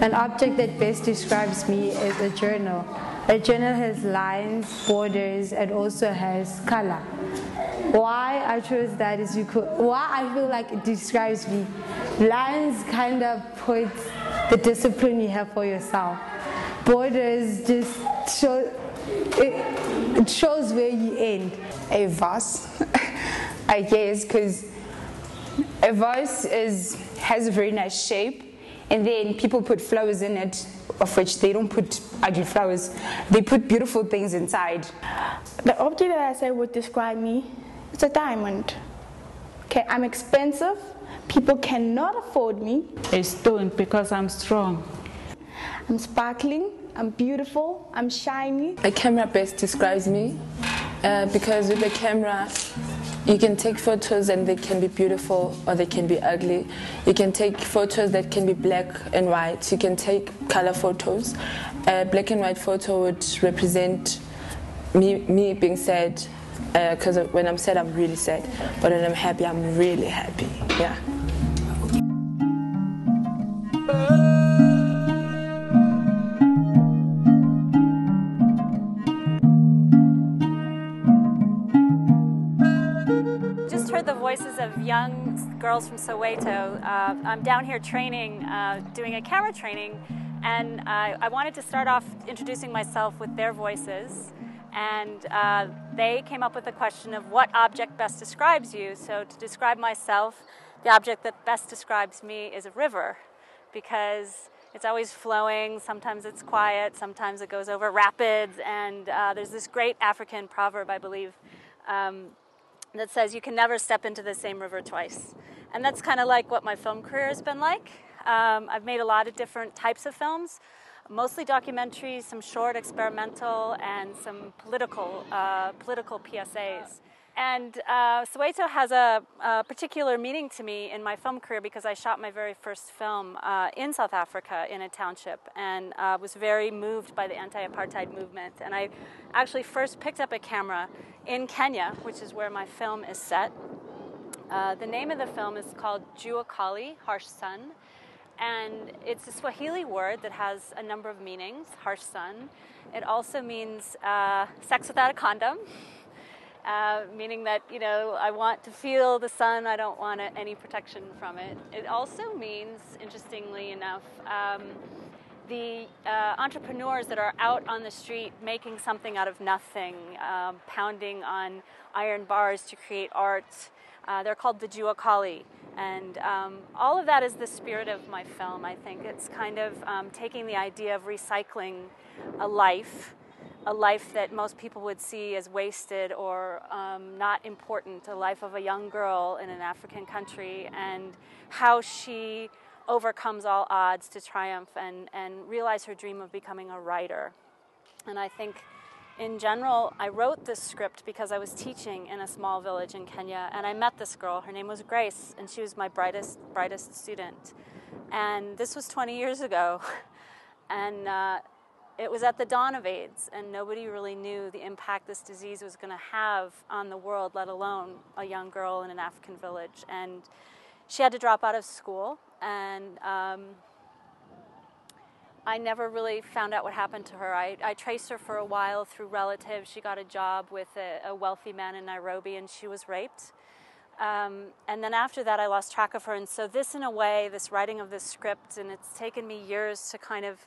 An object that best describes me is a journal. A journal has lines, borders, and also has color. Why I chose that is why I feel like it describes me. Lines kind of put the discipline you have for yourself. Borders just show it shows where you end. A vase, I guess, because a vase has a very nice shape, and then people put flowers in it, of which they don't put ugly flowers. They put beautiful things inside. The object that I say would describe me is a diamond. Okay, I'm expensive. People cannot afford me. A stone because I'm strong. I'm sparkling. I'm beautiful. I'm shiny. A camera best describes me because with a camera you can take photos and they can be beautiful or they can be ugly. You can take photos that can be black and white. You can take color photos. A black and white photo would represent me being sad, because when I'm sad I'm really sad, but when I'm happy I'm really happy. Yeah. Heard the voices of young girls from Soweto. I'm down here training, doing a camera training, and I wanted to start off introducing myself with their voices, and they came up with the question of what object best describes you. So to describe myself, the object that best describes me is a river, because it's always flowing, sometimes it's quiet, sometimes it goes over rapids, and there's this great African proverb, I believe, that says you can never step into the same river twice. And that's kind of like what my film career has been like. I've made a lot of different types of films, mostly documentaries, some short experimental, and some political PSAs. And Soweto has a particular meaning to me in my film career because I shot my very first film in South Africa in a township, and was very moved by the anti-apartheid movement. And I actually first picked up a camera in Kenya, which is where my film is set. The name of the film is called Jua Kali, Harsh Sun, and it's a Swahili word that has a number of meanings, harsh sun. It also means sex without a condom. Meaning that, I want to feel the sun, I don't want any protection from it. It also means, interestingly enough, the entrepreneurs that are out on the street making something out of nothing, pounding on iron bars to create art. They're called the Jua Kali. And all of that is the spirit of my film, I think. It's kind of taking the idea of recycling a life that most people would see as wasted or not important, a life of a young girl in an African country, and how she overcomes all odds to triumph and realize her dream of becoming a writer. And I think, in general, I wrote this script because I was teaching in a small village in Kenya, and I met this girl. Her name was Grace, and she was my brightest student. And this was 20 years ago. And it was at the dawn of AIDS, and nobody really knew the impact this disease was going to have on the world, let alone a young girl in an African village. And she had to drop out of school, and I never really found out what happened to her. I traced her for a while through relatives. She got a job with a wealthy man in Nairobi, and she was raped. And then after that, I lost track of her. And so this, in a way, this writing of this script, and it's taken me years to kind of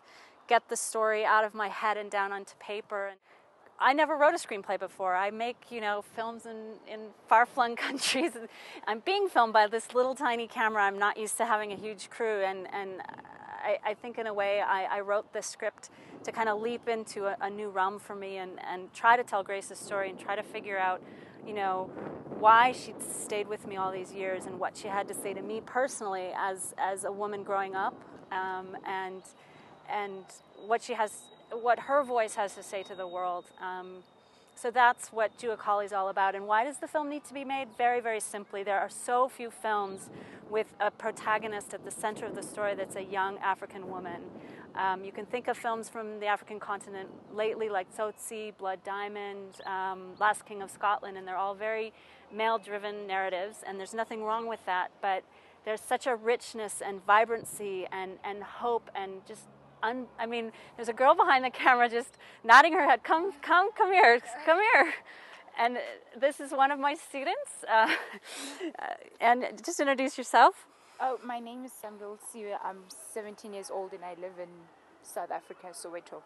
get the story out of my head and down onto paper. I never wrote a screenplay before. I make, films in far-flung countries. I'm being filmed by this little tiny camera. I'm not used to having a huge crew, and I think in a way I wrote this script to kind of leap into a new realm for me and try to tell Grace's story and try to figure out, why she'd stayed with me all these years and what she had to say to me personally as a woman growing up, and what her voice has to say to the world. So that's what Jua Kali is all about. And why does the film need to be made? Very, very simply. There are so few films with a protagonist at the center of the story that's a young African woman. You can think of films from the African continent lately like Tsotsi, Blood Diamond, Last King of Scotland, and they're all very male-driven narratives, and there's nothing wrong with that, but there's such a richness and vibrancy and hope and just, I mean, there's a girl behind the camera just nodding her head, come here, come here. And this is one of my students. And just introduce yourself. Oh, my name is Samuel Siwe. I'm 17 years old and I live in South Africa, Soweto.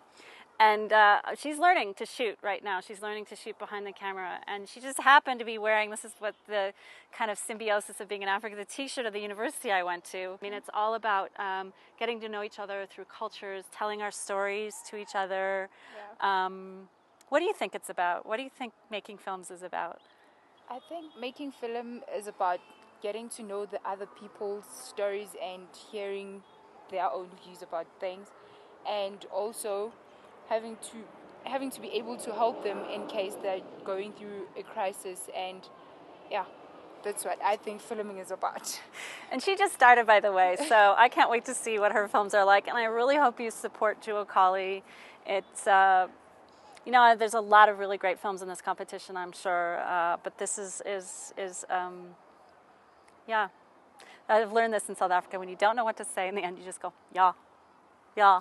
And she's learning to shoot right now. She's learning to shoot behind the camera. And she just happened to be wearing, this is what the kind of symbiosis of being in Africa, the t-shirt of the university I went to. I mean, it's all about getting to know each other through cultures, telling our stories to each other. Yeah. What do you think it's about? What do you think making films is about? I think making film is about getting to know the other people's stories and hearing their own views about things, and also having to be able to help them in case they're going through a crisis. And yeah, that's what I think filming is about. And she just started, by the way, so I can't wait to see what her films are like, and I really hope you support Jewel Colley. It's you know, there's a lot of really great films in this competition, I'm sure, but this is yeah. I've learned this in South Africa. When you don't know what to say, in the end you just go, yeah, yeah.